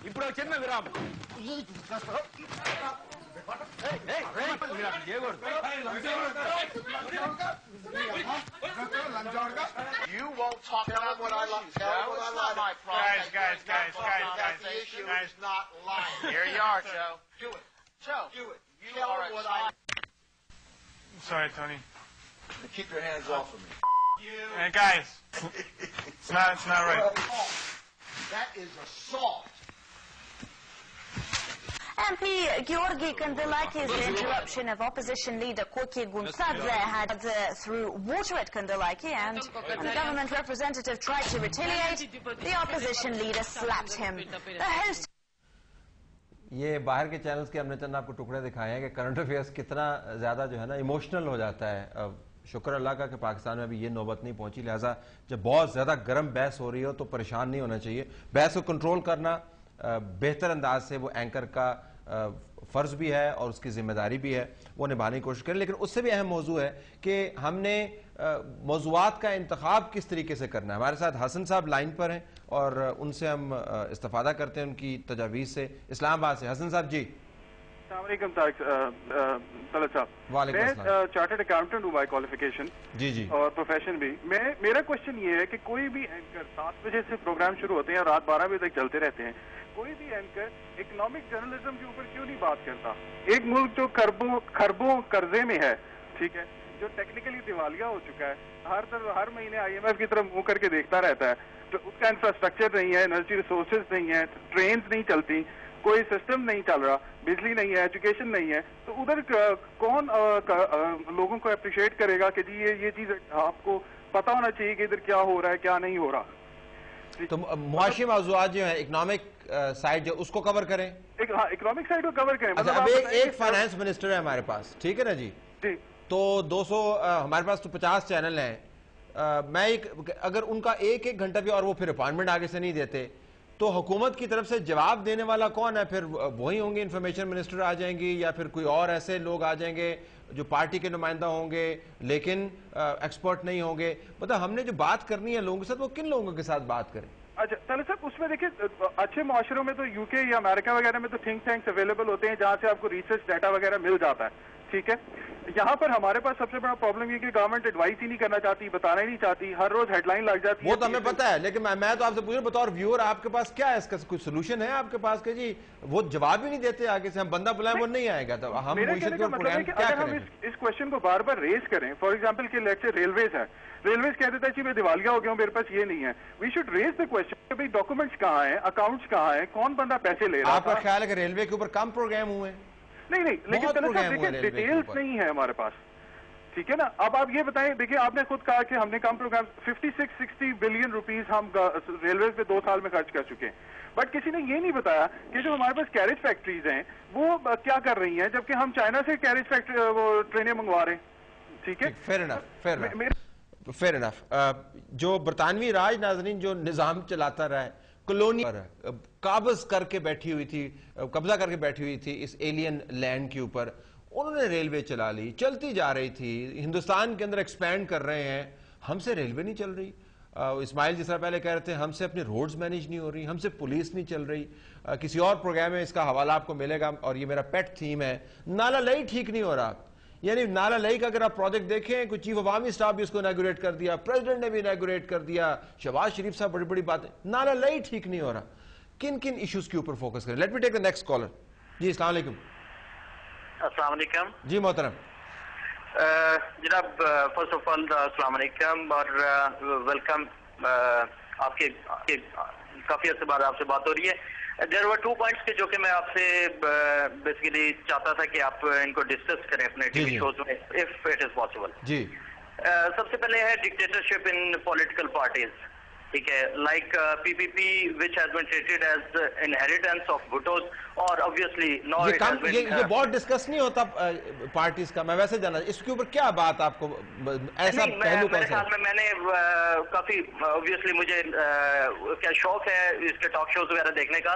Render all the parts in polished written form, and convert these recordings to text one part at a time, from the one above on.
ఇప్పుడు చిన్న విరామం. You won't talk about what I like. Tell what I like. My problem. Guys. The issue is not lying. Here you are, Joe. Do it. Joe, do it. You know what I like. Sorry, Tony. Keep your hands off of me. Hey, guys. It's not right. That is assault. MP Georgi Kandalaki's interruption of opposition leader Koki Gunsadze had threw water at Kandalaki, and when the government representative tried to retaliate, the opposition leader slapped him. The host یہ باہر کے channels کے ہم نے چند آپ کو ٹکڑے دکھائے ہیں کہ کرنٹ افیئرس کتنا زیادہ جو ہے نا ایموشنل ہو جاتا ہے. شکر اللہ کا کہ پاکستان میں ابھی یہ نوبت نہیں پہنچی, لہٰذا جب بہت زیادہ گرم بحث ہو رہی ہو تو پریشان نہیں ہونا چاہیے. بحث کو کنٹرول کرنا بہتر انداز سے وہ اینکر کا فرض بھی ہے اور اس کی ذمہ داری بھی ہے, وہ نبھانے کی کوشش کریں. لیکن اس سے بھی اہم موضوع ہے کہ ہم نے موضوعات کا انتخاب کس طریقے سے کرنا ہے. ہمارے ساتھ حسن صاحب لائن پر ہیں اور ان سے ہم استفادہ کرتے ہیں ان کی تجاویز سے. اسلام آباد سے حسن صاحب. جی السلام علیکم طلعت صاحب. وعلیکم السلام. میں چارٹرڈ اکاؤنٹنٹ ہوں بائی کوالیفیکیشن جی اور پروفیشن بھی. میرا کوشچن یہ ہے کہ کوئی بھی اینکر 7 بجے سے پروگرام شروع ہوتے ہیں اور رات 12 بجے تک چلتے رہتے ہیں, کوئی بھی اینکر اکنامک جرنلزم کے اوپر کیوں نہیں بات کرتا؟ ایک ملک جو خربوں قرضے میں ہے, ٹھیک ہے, جو ٹیکنیکلی دیوالیہ ہو چکا ہے, ہر مہینے IMF کی طرف منہ کر کے دیکھتا رہتا ہے, تو اس کا انفراسٹرکچر نہیں ہے, انرجی ریسورسز نہیں ہے, ٹرینز نہیں چلتی, کوئی سسٹم نہیں چل رہا, بجلی نہیں ہے, ایجوکیشن نہیں ہے, تو ادھر کون لوگوں کو اپریشیٹ کرے گا کہ جی یہ چیز آپ کو پتا ہونا چاہیے کہ ادھر کیا ہو رہا ہے کیا نہیں ہو رہا. تو معاشی موضوعات جو ہیں اکنامک سائڈ جو اس کو کور کریں, اکنامک سائڈ کو کور کریں. اچھا اب ایک فائنانس منسٹر ہے ہمارے پاس, ٹھیک ہے نا جی, تو 200 ہمارے پاس تو 50 چینل ہیں. میں اگر ان کا ایک گھنٹہ بھی اور وہ پھر اپائنٹمنٹ آگے سے نہیں دیتے تو حکومت کی طرف سے جواب دینے والا کون ہے؟ پھر وہی ہوں گے, انفارمیشن منسٹر آ جائیں گی یا پھر کوئی اور ایسے لوگ آ جائیں گے جو پارٹی کے نمائندہ ہوں گے لیکن ایکسپرٹ نہیں ہوں گے. مطلب ہم نے جو بات کرنی ہے لوگوں کے ساتھ, وہ کن لوگوں کے ساتھ بات کریں؟ اچھا طلعت صاحب, اس میں دیکھیں اچھے معاشروں میں تو UK یا امریکہ وغیرہ میں تو تھنک ٹینکس اویلیبل ہوتے ہیں جہاں سے آپ کو ریسرچ ڈیٹا وغیرہ مل جاتا ہے, ٹھیک ہے. یہاں پر ہمارے پاس سب سے بڑا پرابلم یہ کہ گورنمنٹ ایڈوائس ہی نہیں کرنا چاہتی, بتانا ہی نہیں چاہتی, ہر روز ہیڈ لائن لگ جاتی ہے. وہ تو ہمیں پتا ہے, لیکن میں تو آپ سے پوچھ رہا ہوں بطور ویور آپ کے پاس کیا ہے, اس کا کوئی سولوشن ہے آپ کے پاس کہ جی وہ جواب ہی نہیں دیتے آگے سے, ہم بندہ بلائیں وہ نہیں آئے گا, تو ہم اگر ہم اس کوشچن کو بار بار ریز کریں, فار ایگزامپل کہ لیٹس سے ریلویز ہے, ریلویز کہہ دیتا ہے جی میں دیوالیہ ہو گیا ہوں میرے پاس یہ نہیں ہے. We should raise the question کہ بھائی ڈاکومنٹس کہاں ہیں, اکاؤنٹس کہاں ہیں, کون بندہ پیسے لے رہا ہے. آپ کا خیال ہے کہ ریلوے کے اوپر کم پروگرام ہوئے ہیں؟ نہیں, لیکن ڈیٹیلز نہیں ہے ہمارے پاس, ٹھیک ہے نا. اب آپ یہ بتائیں, دیکھیں آپ نے خود کہا کہ ہم نے کم پروگرام 56-60 بلین روپیز ہم ریلویز پہ 2 سال میں خرچ کر چکے ہیں, بٹ کسی نے یہ نہیں بتایا کہ جو ہمارے پاس کیریج فیکٹریز ہیں وہ کیا کر رہی ہیں, جبکہ ہم چائنا سے کیریج فیکٹری ٹرینیں منگوا رہے ہیں, ٹھیک ہے. فیر انف. جو برطانوی راج ناظرین جو نظام چلاتا رہا ہے, کلونی قابض کر کے بیٹھی ہوئی تھی, قبضہ کر کے بیٹھی ہوئی تھی اس ایلین لینڈ کے اوپر, انہوں نے ریلوے چلا لی, چلتی جا رہی تھی, ہندوستان کے اندر ایکسپینڈ کر رہے ہیں, ہم سے ریلوے نہیں چل رہی. اسماعیل جس طرح پہلے کہہ رہے تھے ہم سے اپنی روڈز مینیج نہیں ہو رہی, ہم سے پولیس نہیں چل رہی. کسی اور پروگرام میں اس کا حوالہ آپ کو ملے گا اور یہ میرا پیٹ تھیم ہے. نالا لئی ٹھیک نہیں ہو رہا, یعنی نالا لئی کا اگر آپ پروجیکٹ دیکھیں, کوئی چیف عوامی اسٹاف بھی اس کو انیگوریٹ کر دیا, پریزیڈنٹ نے بھی انیگوریٹ کر دیا, شہباز شریف صاحب بڑی بڑی باتیں. نالا لئی ٹھیک نہیں ہو رہا. کن ایشوز کے اوپر فوکس کریں؟ Let me take the next caller. جی السلام علیکم. السلام علیکم. جی محترم. جناب فرسٹ آف آل السلام علیکم اور ویلکم. آپ کے کافی عرصے بعد آپ سے بات ہو رہی ہے. دیر ور 2 points کے جو کہ میں آپ سے بیسیکلی چاہتا تھا کہ آپ ان کو ڈسکس کریں اپنے ٹی وی شوز میں اف اٹ از پاسبل. جی سب سے پہلے ہے ڈکٹیٹرشپ ان پولیٹیکل پارٹیز, ٹھیک ہے, like PPP which has been treated as inheritance of Bhutto's اور obviously now it has been یہ بہت ڈسکس نہیں ہوتا پارٹیز کا. میں ویسے جانا اس کے اوپر کیا بات آپ کو ایسا پہلو میرے خیال میں نے کافی obviously مجھے کیا شوق ہے اس کے ٹاک شوز وغیرہ دیکھنے کا,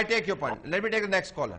I take your point. Let me take the next caller.